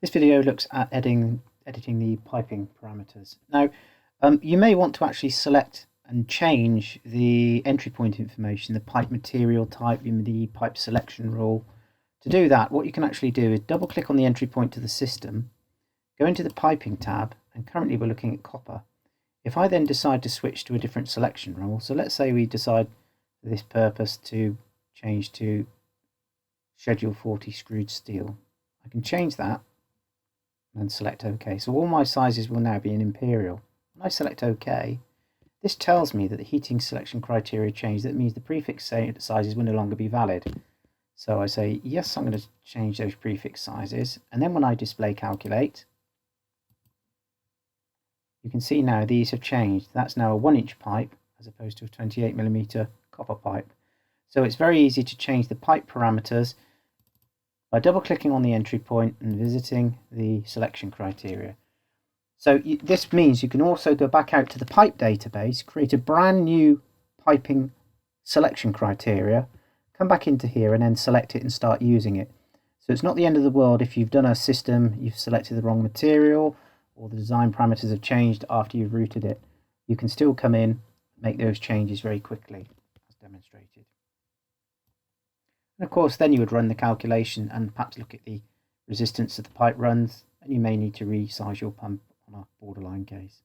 This video looks at editing the piping parameters. Now, you may want to actually select and change the entry point information, the pipe material type, the pipe selection rule. To do that, what you can actually do is double click on the entry point to the system, go into the piping tab, and currently we're looking at copper. If I then decide to switch to a different selection rule, so let's say we decide for this purpose to change to schedule 40 screwed steel, I can change that and select OK. So all my sizes will now be in imperial. When I select OK, this tells me that the heating selection criteria changed. That means the prefix sizes will no longer be valid. So I say, yes, I'm going to change those prefix sizes. And then when I display calculate, you can see now these have changed. That's now a 1-inch pipe as opposed to a 28mm copper pipe. So it's very easy to change the pipe parameters by double clicking on the entry point and visiting the selection criteria. So this means you can also go back out to the pipe database, create a brand new piping selection criteria, come back into here and then select it and start using it. So it's not the end of the world if you've done a system, you've selected the wrong material, or the design parameters have changed after you've routed it. You can still come in, make those changes very quickly, as demonstrated. And of course, then you would run the calculation and perhaps look at the resistance of the pipe runs, and you may need to resize your pump on a borderline case.